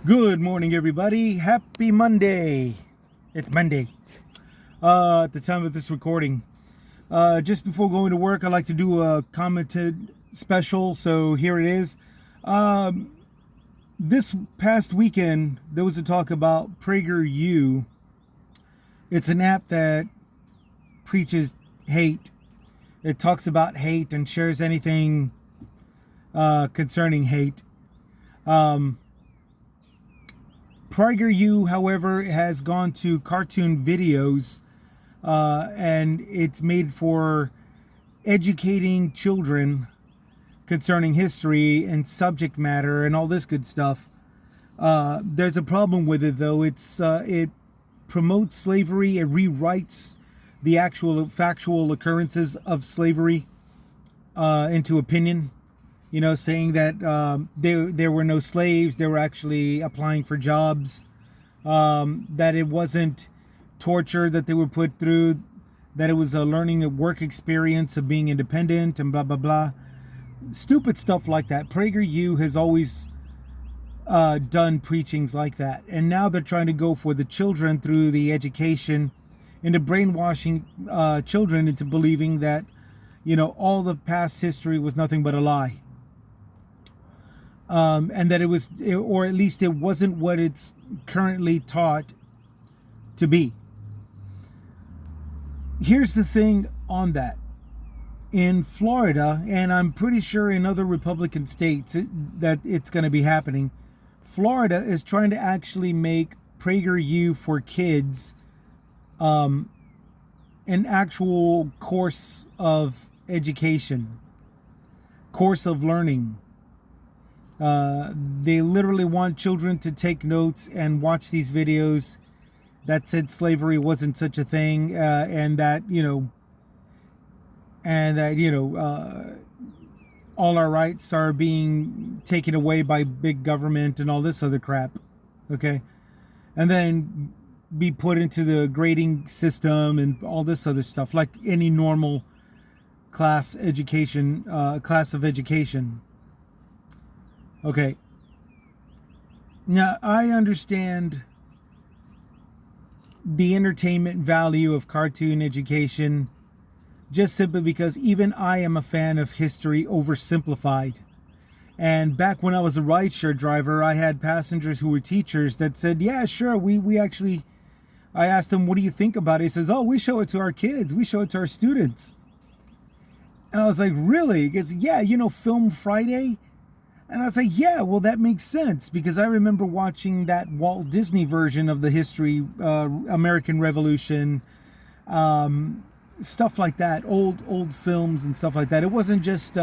Good morning, everybody. Happy Monday. It's Monday at the time of this recording. Just before going to work, I like to do a commented special, so here it is. This past weekend, there was a talk about Prager U. It's an app that preaches hate. It talks about hate and shares anything concerning hate. Prager U, however, has gone to cartoon videos, and it's made for educating children concerning history and subject matter and all this good stuff. There's a problem with it, though. It promotes slavery. It rewrites the actual factual occurrences of slavery into opinion. You know, saying that there were no slaves, they were actually applying for jobs, that it wasn't torture that they were put through, that it was a learning and work experience of being independent and blah, blah, blah. Stupid stuff like that. Prager U has always done preachings like that. And now they're trying to go for the children through the education, into brainwashing children into believing that, you know, all the past history was nothing but a lie. And that it was, or at least it wasn't what it's currently taught to be. Here's the thing on that. In Florida, and I'm pretty sure in other Republican states that it's going to be happening, Florida is trying to actually make Prager U for kids an actual course of education, course of learning. They literally want children to take notes and watch these videos that said slavery wasn't such a thing, and that all our rights are being taken away by big government and all this other crap. Okay, and then be put into the grading system and all this other stuff, like any normal class of education. Okay. Now, I understand the entertainment value of cartoon education just simply because even I am a fan of history oversimplified. And back when I was a rideshare driver, I had passengers who were teachers that said, yeah, sure, we actually, I asked them, what do you think about it? He says, oh, we show it to our kids. We show it to our students. And I was like, really? He goes, yeah, Film Friday? And I was like, yeah, well, that makes sense, because I remember watching that Walt Disney version of the history, American Revolution, stuff like that, old films and stuff like that. It wasn't just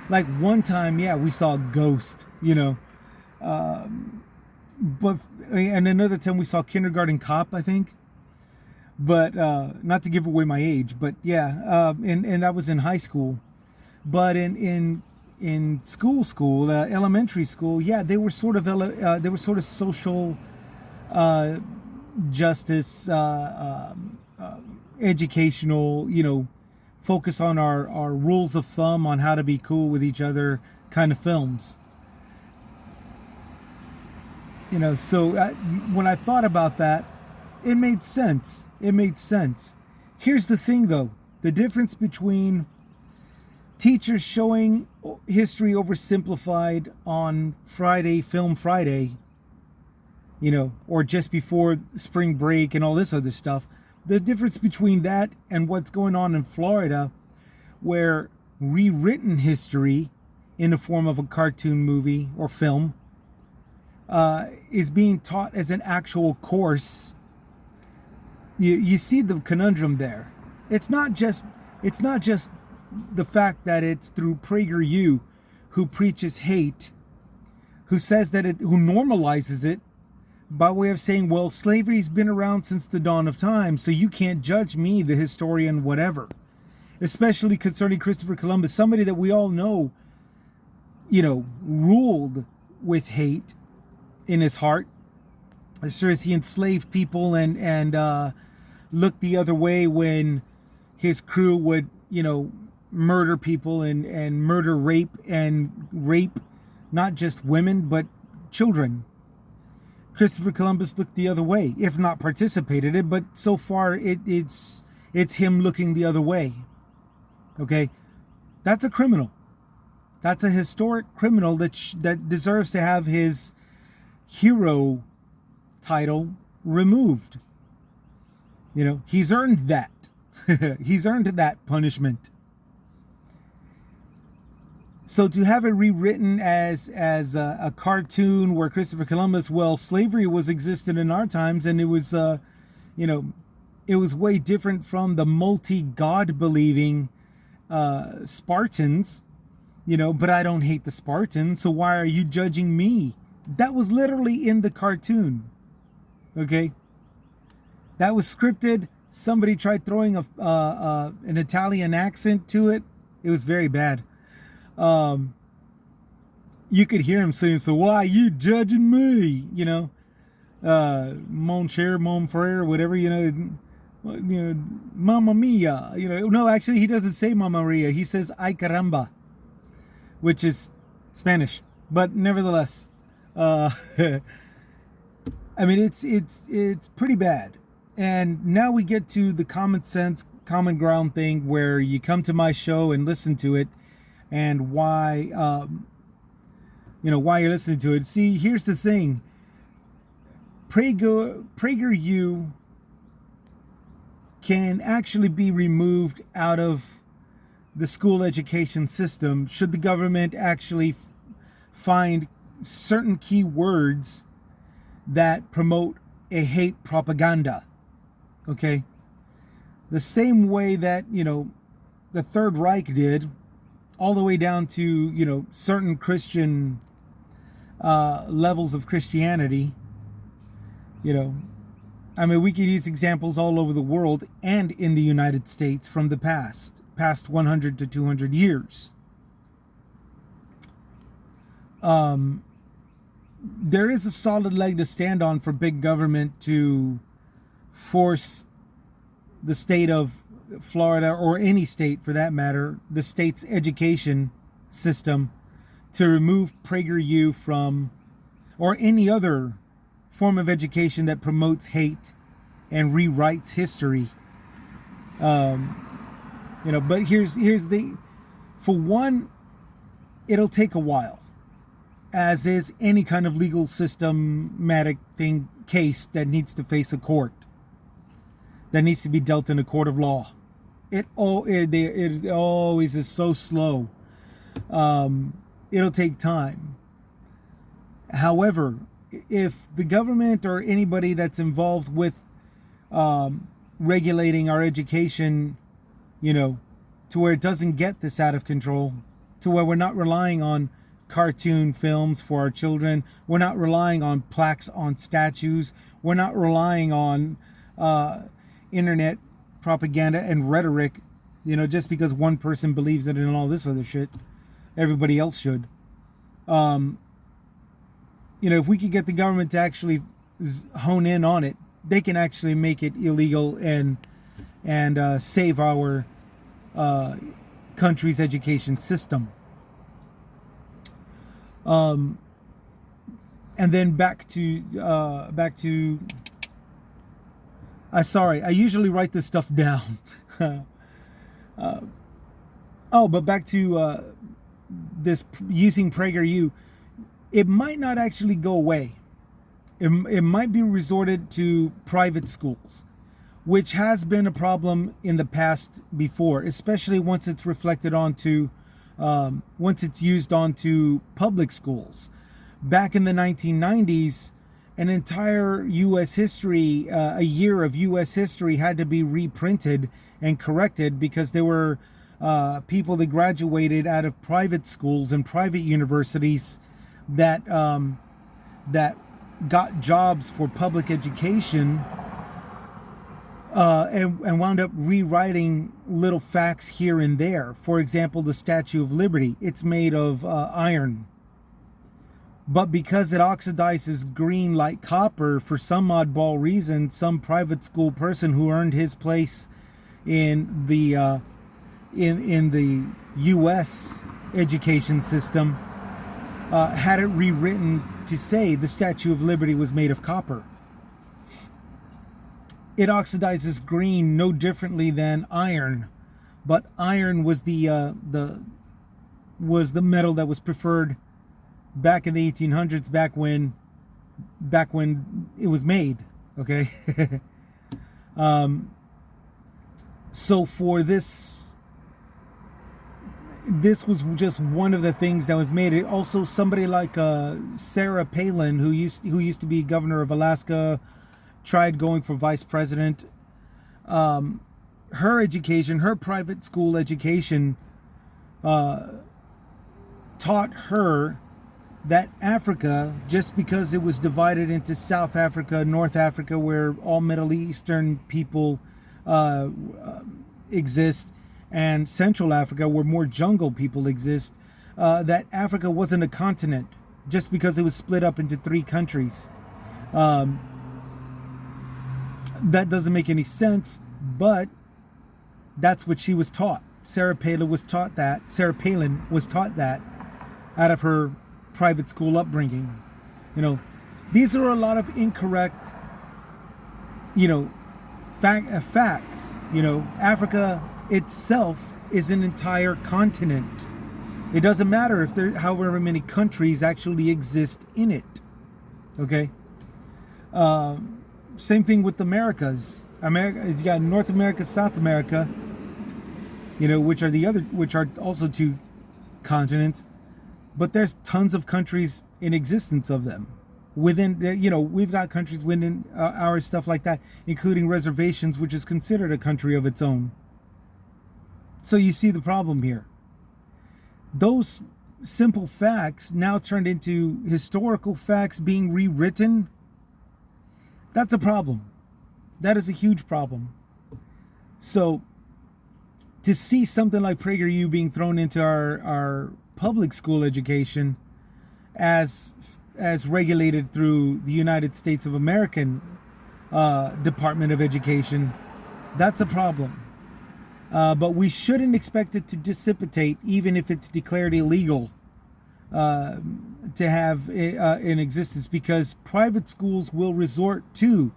like one time, yeah, we saw Ghost, but and another time we saw Kindergarten Cop, I think. But not to give away my age, but yeah, and I was in high school, but in school, elementary school, yeah, they were sort of social justice, educational, focus on our rules of thumb on how to be cool with each other kind of films. So when I thought about that, it made sense. Here's the thing, though. The difference between teachers showing history oversimplified on Film Friday, or just before spring break and all this other stuff. The difference between that and what's going on in Florida, where rewritten history in the form of a cartoon movie or film is being taught as an actual course. You see the conundrum there. It's not just the fact that it's through Prager U, who preaches hate, who says that who normalizes it by way of saying, well, slavery's been around since the dawn of time, so you can't judge me, the historian, whatever. Especially concerning Christopher Columbus, somebody that we all know, ruled with hate in his heart. As sure as he enslaved people and looked the other way when his crew would, murder people and rape not just women, but children. Christopher Columbus looked the other way, if not participated in it, but so far it's him looking the other way. Okay, that's a criminal. That's a historic criminal that deserves to have his hero title removed. You know, he's earned that. He's earned that punishment. So to have it rewritten as a cartoon where Christopher Columbus, well, slavery was existed in our times, and it was, you know, it was way different from the multi-god believing Spartans, you know, but I don't hate the Spartans, so why are you judging me? That was literally in the cartoon. Okay? That was scripted. Somebody tried throwing an Italian accent to it. It was very bad. You could hear him saying, "So why are you judging me?" You know, mon cher, mon frere, whatever, you know, Mamma Mia. You know, no, actually, he doesn't say Mamma Mia. He says Ay caramba, which is Spanish, but nevertheless, I mean, it's pretty bad. And now we get to the common sense, common ground thing where you come to my show and listen to it, and why, you know, why you're listening to it. See, here's the thing. Prager U can actually be removed out of the school education system should the government actually find certain key words that promote a hate propaganda. Okay? The same way that, you know, the Third Reich did, all the way down to, you know, certain Christian levels of Christianity. You know, I mean, we could use examples all over the world and in the United States from the past 100 to 200 years. There is a solid leg to stand on for big government to force the state of Florida, or any state for that matter, the state's education system, to remove Prager U from, or any other form of education that promotes hate and rewrites history. You know, but here's the, for one, it'll take a while, as is any kind of legal systematic case that needs to face a court, that needs to be dealt in a court of law. It always is so slow. It'll take time. However, if the government or anybody that's involved with regulating our education, you know, to where it doesn't get this out of control, to where we're not relying on cartoon films for our children, we're not relying on plaques on statues, we're not relying on internet propaganda and rhetoric, you know, just because one person believes it and all this other shit, everybody else should. You know, if we could get the government to actually hone in on it, they can actually make it illegal and save our country's education system. And then back to sorry, I usually write this stuff down. But back to this using Prager U. It might not actually go away. It might be resorted to private schools, which has been a problem in the past before, especially once it's reflected onto, once it's used onto public schools. Back in the 1990s, an entire U.S. history, a year of U.S. history had to be reprinted and corrected because there were people that graduated out of private schools and private universities that got jobs for public education and wound up rewriting little facts here and there. For example, the Statue of Liberty, it's made of iron. But because it oxidizes green like copper, for some oddball reason, some private school person who earned his place in the U.S. education system had it rewritten to say the Statue of Liberty was made of copper. It oxidizes green no differently than iron, but iron was the metal that was preferred back in the 1800s, back when it was made. Okay. So for this was just one of the things that was made. It also, somebody like Sarah Palin, who used to be governor of Alaska, tried going for vice president. Her education, her private school education, taught her that Africa, just because it was divided into South Africa, North Africa, where all Middle Eastern people exist, and Central Africa, where more jungle people exist, that Africa wasn't a continent just because it was split up into 3 countries. That doesn't make any sense, but that's what she was taught. Sarah Palin was taught that out of her private school upbringing. These are a lot of incorrect, facts. Africa itself is an entire continent. It doesn't matter if there, however many countries actually exist in it. Okay. Same thing with the Americas. You got North America, South America, which are also 2 continents, but there's tons of countries in existence of them. Within, we've got countries within our stuff like that, including reservations, which is considered a country of its own. So you see the problem here. Those simple facts now turned into historical facts being rewritten. That's a problem. That is a huge problem. So to see something like Prager U being thrown into our public school education as regulated through the United States of American Department of Education, that's a problem. But we shouldn't expect it to dissipate, even if it's declared illegal to have in existence, because private schools will resort to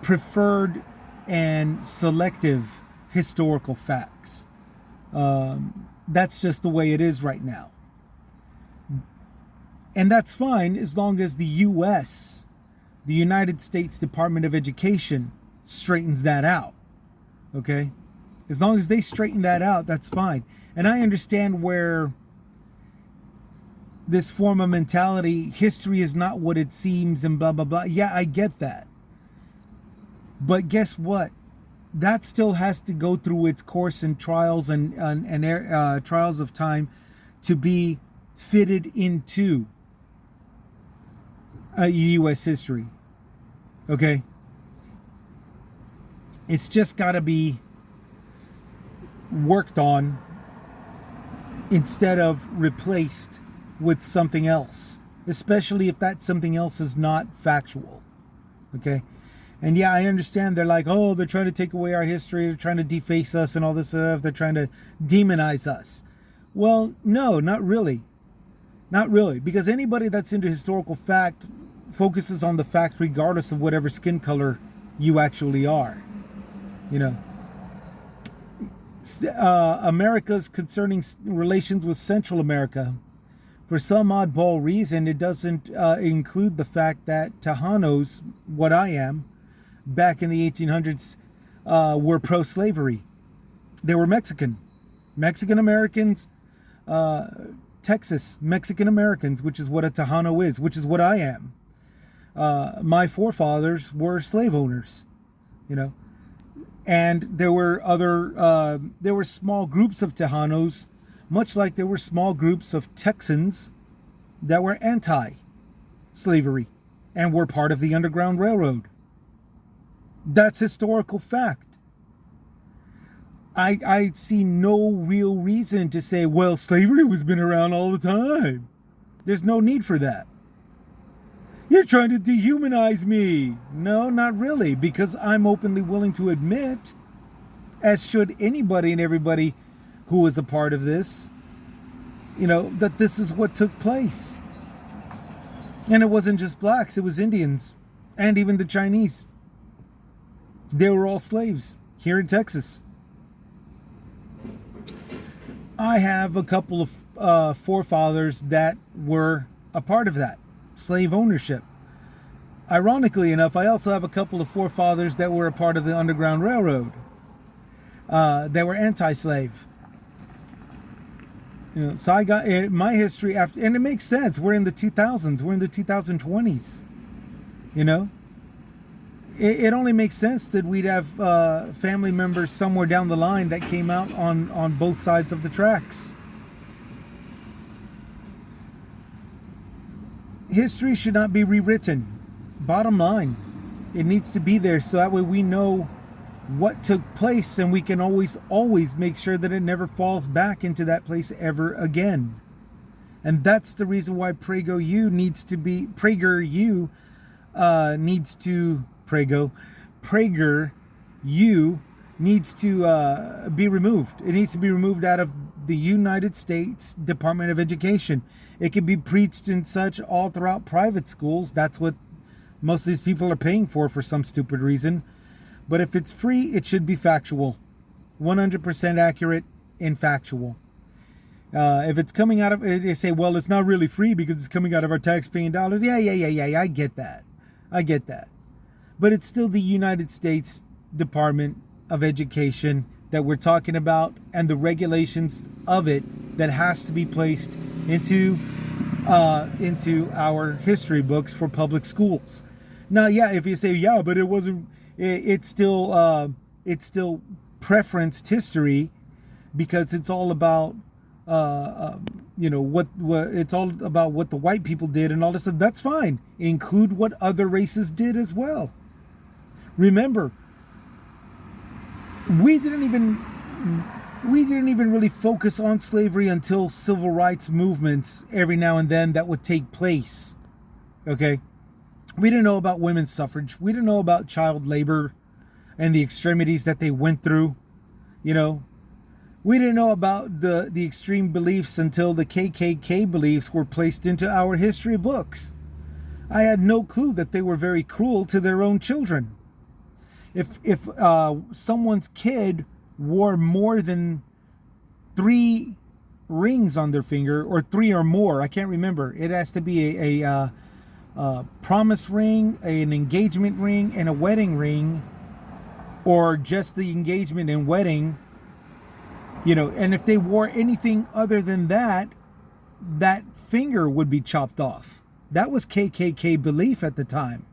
preferred and selective historical facts. That's just the way it is right now. And that's fine as long as the U.S., the United States Department of Education, straightens that out. Okay? As long as they straighten that out, that's fine. And I understand where this form of mentality, history is not what it seems and blah, blah, blah. Yeah, I get that. But guess what? That still has to go through its course and trials and trials of time to be fitted into U.S. history. Okay? It's just got to be worked on instead of replaced with something else, especially if that something else is not factual. Okay? And yeah, I understand they're like, oh, they're trying to take away our history, they're trying to deface us and all this stuff, they're trying to demonize us. Well, no, not really. Not really, because anybody that's into historical fact focuses on the fact regardless of whatever skin color you actually are. America's concerning relations with Central America, for some oddball reason, it doesn't include the fact that Tejanos, what I am, back in the 1800s, were pro-slavery. They were Mexican Americans, Texas Mexican Americans, which is what a Tejano is, which is what I am. My forefathers were slave owners, and there were small groups of Tejanos, much like there were small groups of Texans that were anti-slavery and were part of the Underground Railroad. That's historical fact. I see no real reason to say, well, slavery has been around all the time. There's no need for that. You're trying to dehumanize me. No, not really, because I'm openly willing to admit, as should anybody and everybody who was a part of this, that this is what took place. And it wasn't just blacks, it was Indians and even the Chinese. They were all slaves here in Texas. I have a couple of forefathers that were a part of that slave ownership. Ironically enough, I also have a couple of forefathers that were a part of the Underground Railroad. They were anti-slave. So I got my history after, and it makes sense. We're in the 2000s. We're in the 2020s. It only makes sense that we'd have family members somewhere down the line that came out on both sides of the tracks. History should not be rewritten. Bottom line, it needs to be there so that way we know what took place, and we can always make sure that it never falls back into that place ever again. And that's the reason why Prager U needs to be removed. It needs to be removed out of the United States Department of Education. It can be preached in such all throughout private schools. That's what most of these people are paying for some stupid reason. But if it's free, it should be factual. 100% accurate and factual. If it's coming out of, they say, well, it's not really free because it's coming out of our tax-paying dollars. Yeah, I get that. But it's still the United States Department of Education that we're talking about, and the regulations of it that has to be placed into our history books for public schools. Now, yeah, if you say, yeah, but it wasn't, it's still preferenced history, because it's all about what it's all about what the white people did and all this stuff. That's fine. Include what other races did as well. Remember, we didn't even really focus on slavery until civil rights movements every now and then that would take place. Okay? We didn't know about women's suffrage. We didn't know about child labor and the extremities that they went through. We didn't know about the extreme beliefs until the KKK beliefs were placed into our history books. I had no clue that they were very cruel to their own children. If someone's kid wore more than 3 rings on their finger, or 3 or more, I can't remember. It has to be a promise ring, an engagement ring, and a wedding ring, or just the engagement and wedding. And if they wore anything other than that, that finger would be chopped off. That was KKK belief at the time.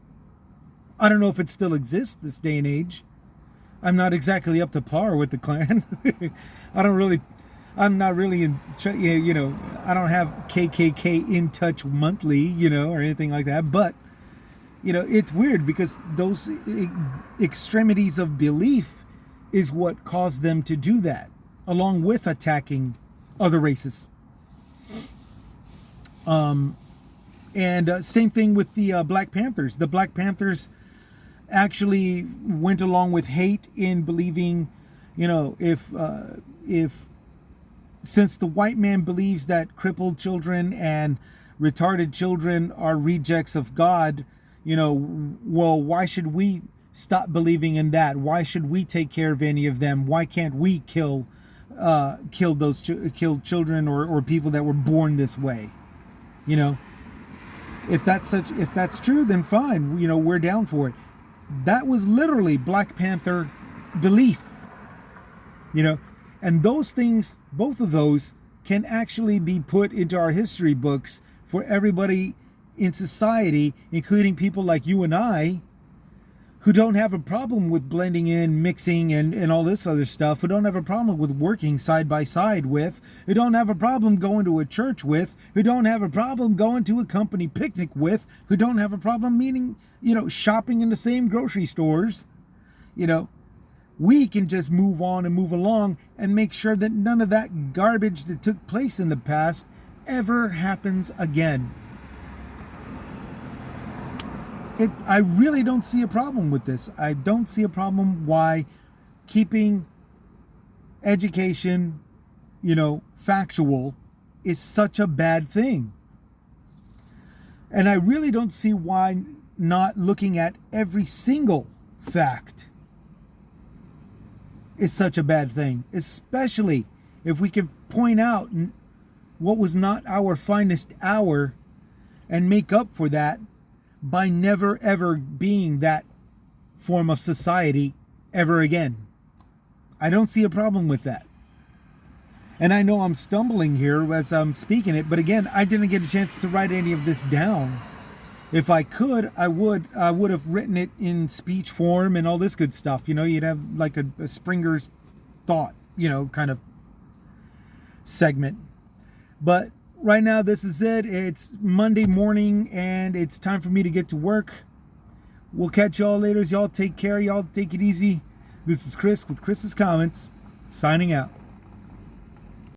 I don't know if it still exists this day and age. I'm not exactly up to par with the Klan. I'm not really in, I don't have KKK in touch monthly, or anything like that. But, it's weird because those extremities of belief is what caused them to do that, along with attacking other races. And same thing with the Black Panthers. The Black Panthers actually went along with hate in believing, if since the white man believes that crippled children and retarded children are rejects of God, well, why should we stop believing in that? Why should we take care of any of them? Why can't we kill children or people that were born this way? If that's true, then fine. We're down for it. That was literally Black Panther belief. And those things, both of those, can actually be put into our history books for everybody in society, including people like you and I, who don't have a problem with blending in, mixing, and all this other stuff, who don't have a problem with working side by side with, who don't have a problem going to a church with, who don't have a problem going to a company picnic with, who don't have a problem meeting, shopping in the same grocery stores. We can just move on and move along and make sure that none of that garbage that took place in the past ever happens again. I really don't see a problem with this. I don't see a problem why keeping education, factual, is such a bad thing. And I really don't see why not looking at every single fact is such a bad thing, especially if we can point out what was not our finest hour and make up for that by never ever being that form of society ever again. I don't see a problem with that. And I know I'm stumbling here as I'm speaking it, but again, I didn't get a chance to write any of this down. If I could, I would have written it in speech form and all this good stuff. You know, you'd have like a Springer's thought, you know, kind of segment. But right now, this is it. It's Monday morning, and it's time for me to get to work. We'll catch y'all later. Y'all take care. Y'all take it easy. This is Chris with Chris's Comments, signing out.